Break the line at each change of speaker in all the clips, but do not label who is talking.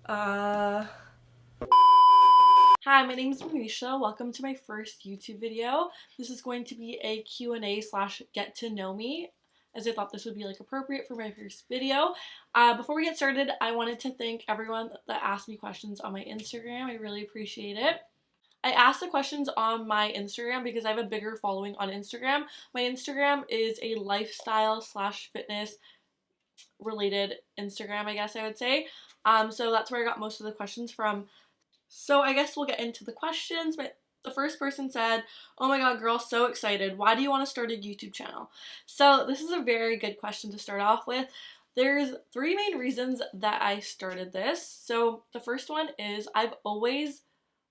Hi, my name is Manisha. Welcome to my first YouTube video. This is going to be a Q&A slash get to know me, as I thought this would be appropriate for my first video. Before we get started, I wanted to thank everyone that asked me questions on my Instagram. I really appreciate it. I asked the questions on my Instagram because I have a bigger following on Instagram. My Instagram is a lifestyle slash fitness related Instagram, I guess I would say. So that's where I got most of the questions from. So I guess we'll get into the questions, but the first person said, "Oh my god, girl, so excited. Why do you want to start a YouTube channel?" So this is a very good question to start off with. There's three main reasons that I started this. So the first one is I've always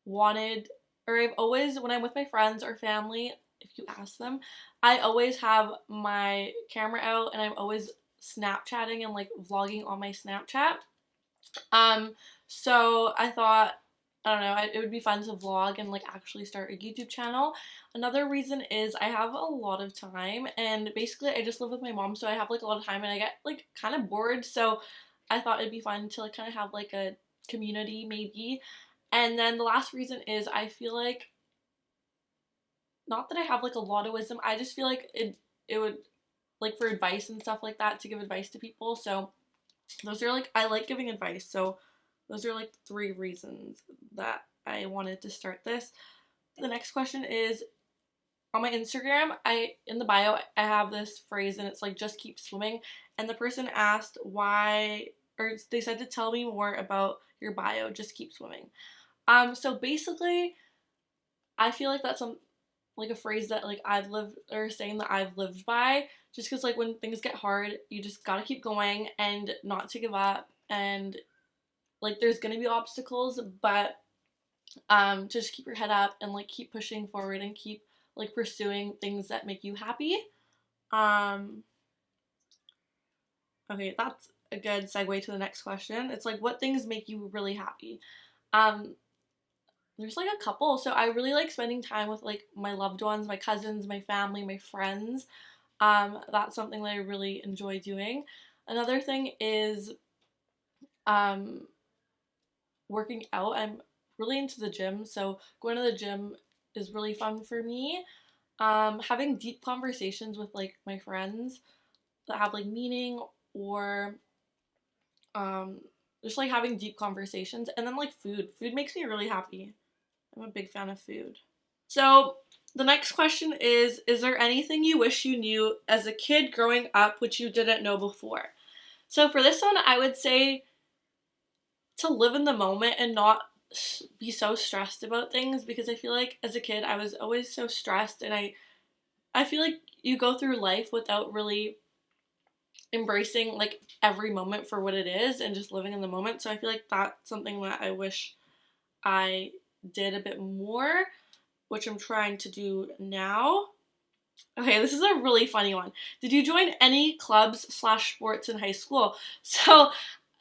wanted, or I've always, when I'm with my friends or family, if you ask them, I always have my camera out and I'm always Snapchatting and vlogging on my Snapchat. So I thought, I don't know, it would be fun to vlog and actually start a YouTube channel. Another reason is I have a lot of time, and basically I just live with my mom, so I have a lot of time and I get kind of bored, so I thought it'd be fun to kind of have a community maybe. And then the last reason is I feel not that I have a lot of wisdom, I just feel it would for advice and stuff like that, to give advice to people. So those are I like giving advice, so those are three reasons that I wanted to start this. The next question is, on my Instagram, in the bio I have this phrase and it's just keep swimming, and the person asked why, or they said to tell me more about your bio, just keep swimming. So basically I feel that's a phrase that I've lived, or saying that I've lived by, just because when things get hard, you just gotta keep going and not to give up, and there's gonna be obstacles, but just keep your head up and keep pushing forward and keep pursuing things that make you happy. Okay, that's a good segue to the next question. It's what things make you really happy? There's a couple. So I really like spending time with my loved ones, my cousins, my family, my friends. That's something that I really enjoy doing. Another thing is working out. I'm really into the gym, so going to the gym is really fun for me. Having deep conversations with my friends that have meaning, or just having deep conversations. And then food makes me really happy. I'm a big fan of food. So the next question is there anything you wish you knew as a kid growing up which you didn't know before? So for this one, I would say to live in the moment and not be so stressed about things, because I feel as a kid I was always so stressed, and I feel you go through life without really embracing every moment for what it is and just living in the moment. So I feel that's something that I wish I did a bit more, which I'm trying to do now. Okay, this is a really funny one. Did you join any clubs slash sports in high school? So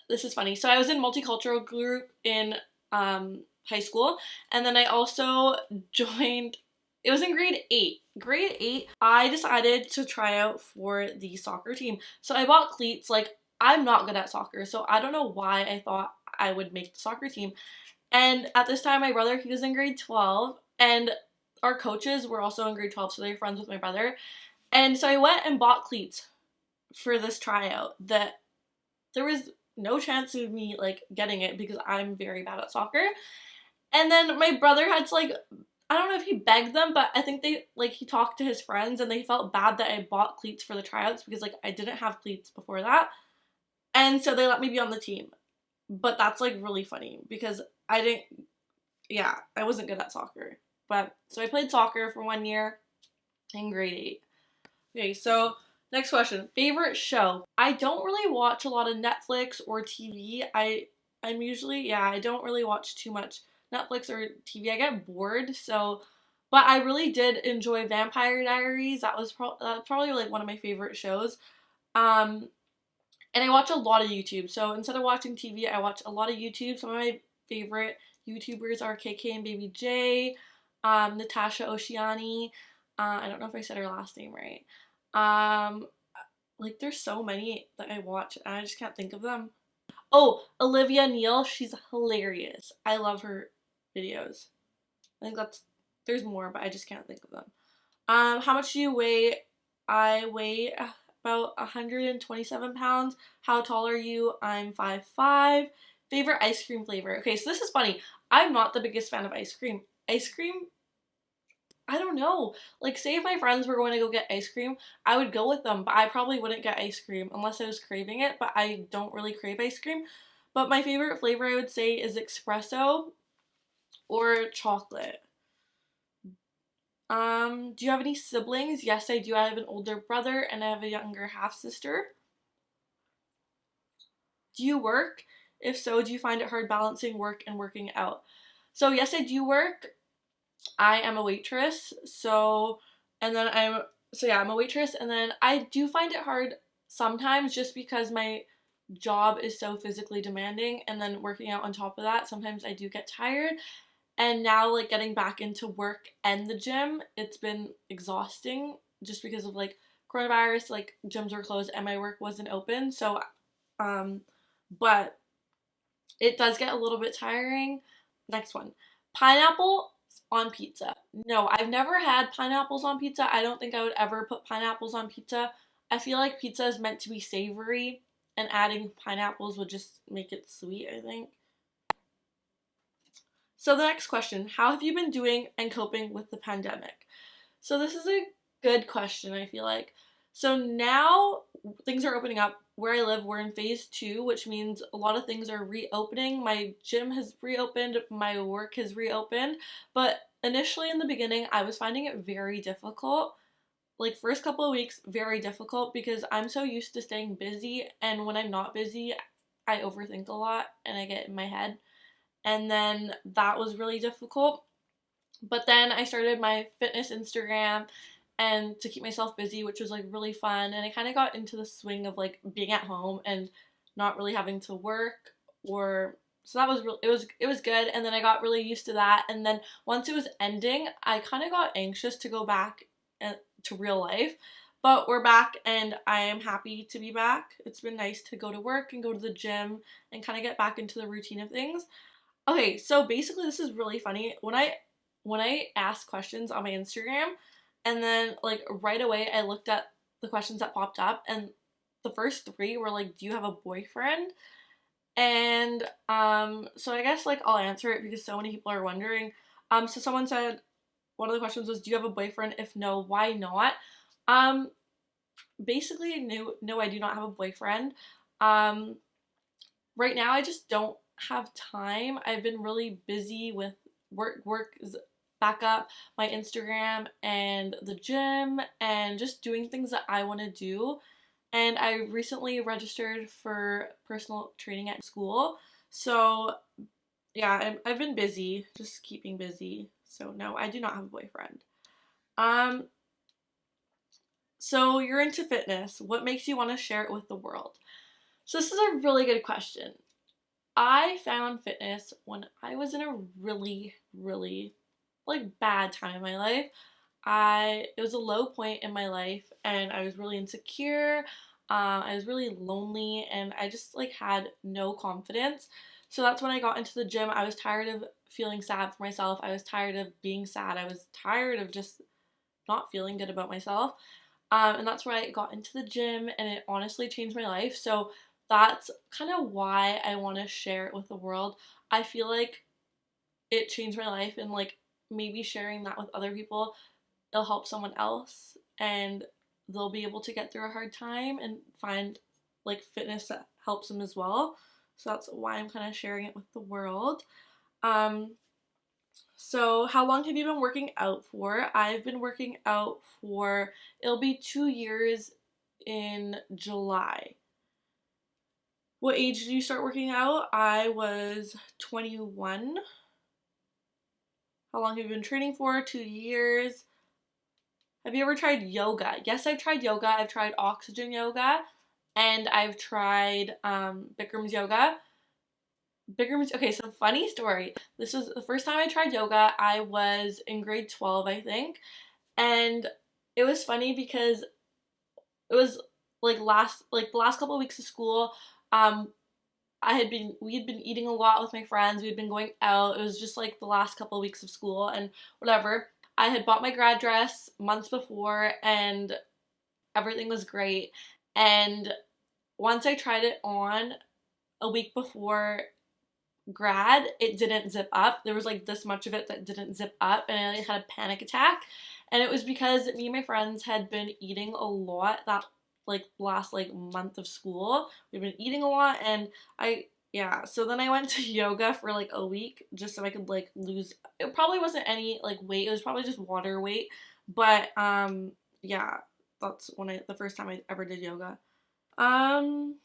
this is funny. So I was in multicultural group in high school, and then I also joined, it was in grade 8. Grade 8, I decided to try out for the soccer team. So I bought cleats. I'm not good at soccer, so I don't know why I thought I would make the soccer team. And at this time, my brother, he was in grade 12, and our coaches were also in grade 12, so they were friends with my brother. And so I went and bought cleats for this tryout that there was no chance of me getting it because I'm very bad at soccer. And then my brother had to I don't know if he begged them, but I think they he talked to his friends and they felt bad that I bought cleats for the tryouts, because I didn't have cleats before that. And so they let me be on the team. But that's really funny because I wasn't good at soccer. But so I played soccer for 1 year in grade 8. Okay, so next question. Favorite show? I don't really watch a lot of Netflix or TV. I'm usually, I don't really watch too much Netflix or TV. I get bored, so, but I really did enjoy Vampire Diaries. That was probably one of my favorite shows. And I watch a lot of YouTube. So instead of watching TV, I watch a lot of YouTube. Some of my favorite YouTubers are KK and Baby J, Natasha Oceani. I don't know if I said her last name right. There's so many that I watch and I just can't think of them. Oh, Olivia Neal, she's hilarious. I love her videos. I think there's more, but I just can't think of them. How much do you weigh? I weigh about 127 pounds. How tall are you? I'm 5'5". Favorite ice cream flavor? Okay, so this is funny. I'm not the biggest fan of ice cream. Ice cream, I don't know. Like, say if my friends were going to go get ice cream, I would go with them, but I probably wouldn't get ice cream unless I was craving it, but I don't really crave ice cream. But my favorite flavor, I would say, is espresso or chocolate. Do you have any siblings? Yes, I do. I have an older brother and I have a younger half sister. Do you work? If so, do you find it hard balancing work and working out? So, yes, I do work. I am a waitress. And then I'm a waitress. And then I do find it hard sometimes just because my job is so physically demanding. And then working out on top of that, sometimes I do get tired. And now, like, getting back into work and the gym, it's been exhausting just because of like coronavirus, like gyms were closed and my work wasn't open. Um, but it does get a little bit tiring. Next one. Pineapple on pizza. No, I've never had pineapples on pizza. I don't think I would ever put pineapples on pizza. I feel like pizza is meant to be savory, and adding pineapples would just make it sweet, I think. So the next question, how have you been doing and coping with the pandemic? So this is a good question, I feel like. So now things are opening up. Where I live, we're in phase 2, which means a lot of things are reopening. My gym has reopened, my work has reopened, but initially in the beginning, I was finding it very difficult. Like, first couple of weeks, very difficult because I'm so used to staying busy, and when I'm not busy, I overthink a lot and I get in my head. And then that was really difficult. But then I started my fitness Instagram and to keep myself busy, which was like really fun. And I kind of got into the swing of like being at home and not really having to work, or so that was it was good. And then I got really used to that. And then once it was ending, I kind of got anxious to go back to real life. But we're back and I am happy to be back. It's been nice to go to work and go to the gym and kind of get back into the routine of things. Okay, so basically this is really funny. When I asked questions on my Instagram, and then like right away I looked at the questions that popped up, and the first three were like, do you have a boyfriend? And so I guess like I'll answer it because so many people are wondering. So someone said, one of the questions was, do you have a boyfriend? If no, why not? Um Basically, no, I do not have a boyfriend. Um right now I just don't have time. I've been really busy with work is back up, my Instagram and the gym, and just doing things that I want to do. And I recently registered for personal training at school. So, yeah, I've been busy, just keeping busy. So, no, I do not have a boyfriend. Um so you're into fitness. What makes you want to share it with the world? So this is a really good question. I found fitness when I was in a really, really like bad time in my life. It was a low point in my life and I was really insecure. I was really lonely and I just like had no confidence. So that's when I got into the gym. I was tired of feeling sad for myself. I was tired of being sad. I was tired of just not feeling good about myself. And that's where I got into the gym and it honestly changed my life. So that's kind of why I want to share it with the world. I feel like it changed my life, and like maybe sharing that with other people, it'll help someone else and they'll be able to get through a hard time and find like fitness that helps them as well. So that's why I'm kind of sharing it with the world. Um, so how long have you been working out for? I've been working out for, it'll be 2 years in July. What age did you start working out? I was 21. How long have you been training for? 2 years. Have you ever tried yoga? Yes, I've tried yoga. I've tried oxygen yoga and I've tried Bikram's yoga. Okay, so funny story. This was the first time I tried yoga. I was in grade 12, I think. And it was funny because it was like the last couple of weeks of school. Um we had been eating a lot with my friends. We had been going out. It was just like the last couple of weeks of school and whatever. I had bought my grad dress months before and everything was great. And once I tried it on a week before grad, it didn't zip up. There was like this much of it that didn't zip up, and I had a panic attack. And it was because me and my friends had been eating a lot that like last like month of school. We've been eating a lot, and yeah, so then I went to yoga for like a week just so I could like lose. It probably wasn't any like weight. It was probably just water weight. But yeah, that's the first time I ever did yoga. Um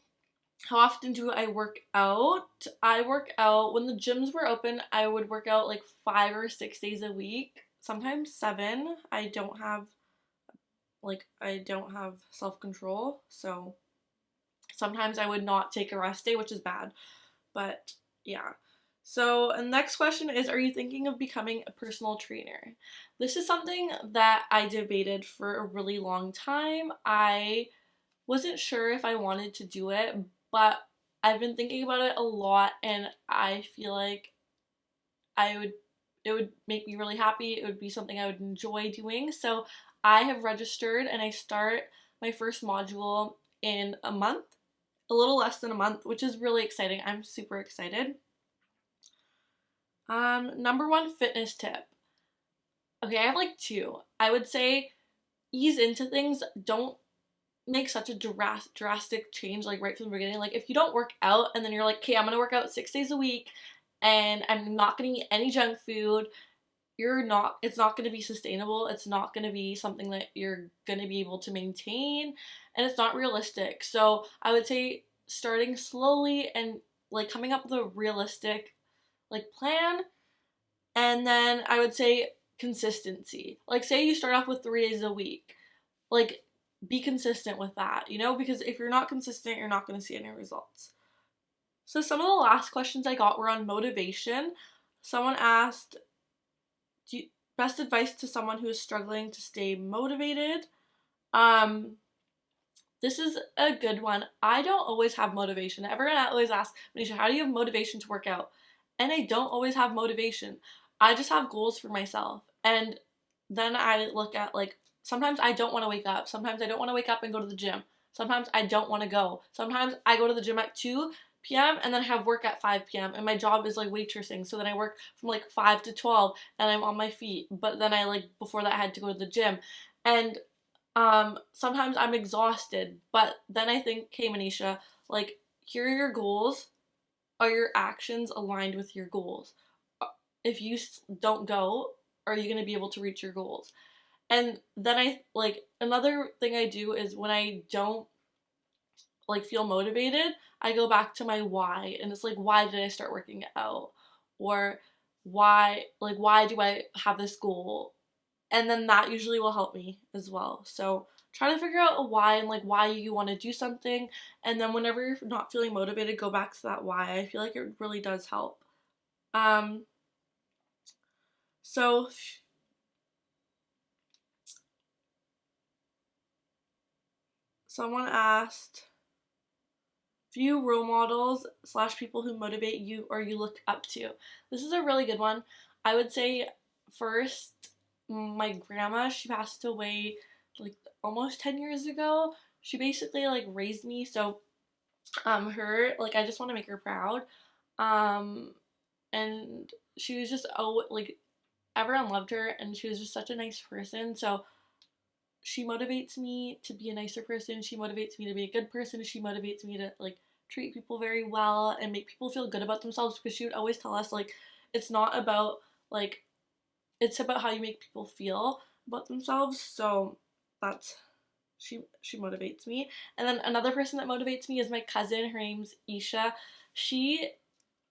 how often do I work out? I work out when the gyms were open. I would work out like 5 or 6 days a week, sometimes 7. I don't have self-control, so sometimes I would not take a rest day, which is bad. But yeah. So, the next question is, are you thinking of becoming a personal trainer? This is something that I debated for a really long time. I wasn't sure if I wanted to do it, but I've been thinking about it a lot and I feel like I would it would make me really happy. It would be something I would enjoy doing. So I have registered and I start my first module in a month, a little less than a month, which is really exciting. I'm super excited. Number one fitness tip. Okay, I have like two. I would say ease into things. Don't make such a drastic change like right from the beginning. Like if you don't work out and then you're like, okay, I'm gonna work out 6 days a week and I'm not gonna eat any junk food, it's not gonna be sustainable. It's not gonna be something that you're gonna be able to maintain, and it's not realistic. So I would say starting slowly and like coming up with a realistic like plan, and then I would say consistency. Like say you start off with 3 days a week, like be consistent with that, because if you're not consistent, you're not going to see any results. So some of the last questions I got were on motivation. Someone asked, best advice to someone who is struggling to stay motivated? Um, this is a good one. I don't always have motivation. Everyone always asks, Manisha, how do you have motivation to work out? And I don't always have motivation. I just have goals for myself. And then I look at like, sometimes I don't want to wake up. Sometimes I don't want to wake up and go to the gym. Sometimes I don't want to go. Sometimes I go to the gym at 2 p.m. and then have work at 5 p.m. and my job is like waitressing. So then I work from like 5 to 12 and I'm on my feet. But then I like before that I had to go to the gym. And sometimes I'm exhausted, but then I think, okay, Manisha, like, here are your goals. Are your actions aligned with your goals? If you don't go, are you going to be able to reach your goals? And then another thing I do is when I don't, like, feel motivated, I go back to my why. And it's like, why did I start working out? Or why do I have this goal? And then that usually will help me as well. So try to figure out a why and like why you want to do something, and then whenever you're not feeling motivated, go back to that why. I feel like it really does help. um so someone asked, few role models slash people who motivate you or you look up to. This is a really good one. I would say first, my grandma. She passed away like almost 10 years ago. She basically like raised me, so her, like, I just want to make her proud. um and she was just, oh, like, everyone loved her and she was just such a nice person. So she motivates me to be a nicer person. She motivates me to be a good person. She motivates me to like treat people very well and make people feel good about themselves, because she would always tell us like it's not about like it's about how you make people feel about themselves. So that's she motivates me. And then another person that motivates me is my cousin. Her name's Isha. She's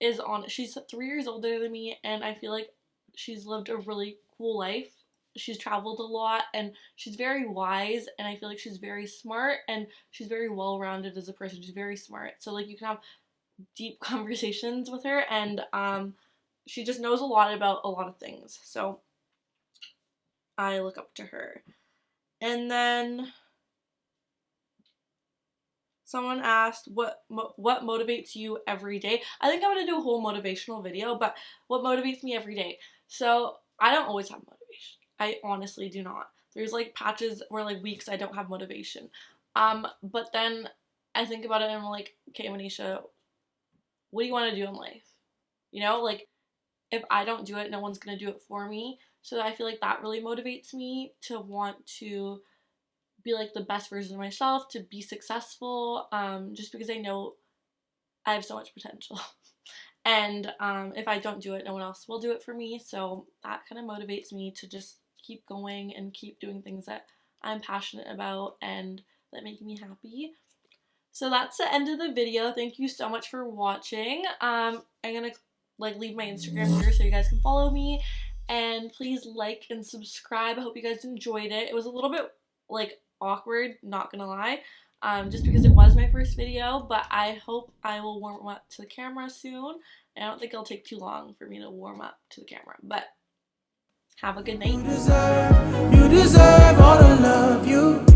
3 years older than me, and I feel like she's lived a really cool life. She's traveled a lot and she's very wise, and I feel like she's very smart and she's very well-rounded as a person. She's very smart. So like you can have deep conversations with her, and she just knows a lot about a lot of things. So I look up to her. And then Someone asked what motivates you every day. I think I'm gonna do a whole motivational video, but what motivates me every day? So I don't always have motivation. I honestly do not. There's like patches where like weeks I don't have motivation. But then I think about it and I'm like, okay, Manisha, what do you want to do in life? You know, like if I don't do it, no one's gonna do it for me. So I feel like that really motivates me to want to be like the best version of myself, to be successful, just because I know I have so much potential. And if I don't do it, no one else will do it for me. So that kind of motivates me to just keep going and keep doing things that I'm passionate about and that make me happy. So that's the end of the video. Thank you so much for watching. I'm gonna like leave my Instagram here so you guys can follow me, and please like and subscribe. I hope you guys enjoyed it. It was a little bit like awkward, not gonna lie, just because it was my first video, but I hope I will warm up to the camera soon. I don't think it'll take too long for me to warm up to the camera, but have a good night.
You deserve all the love you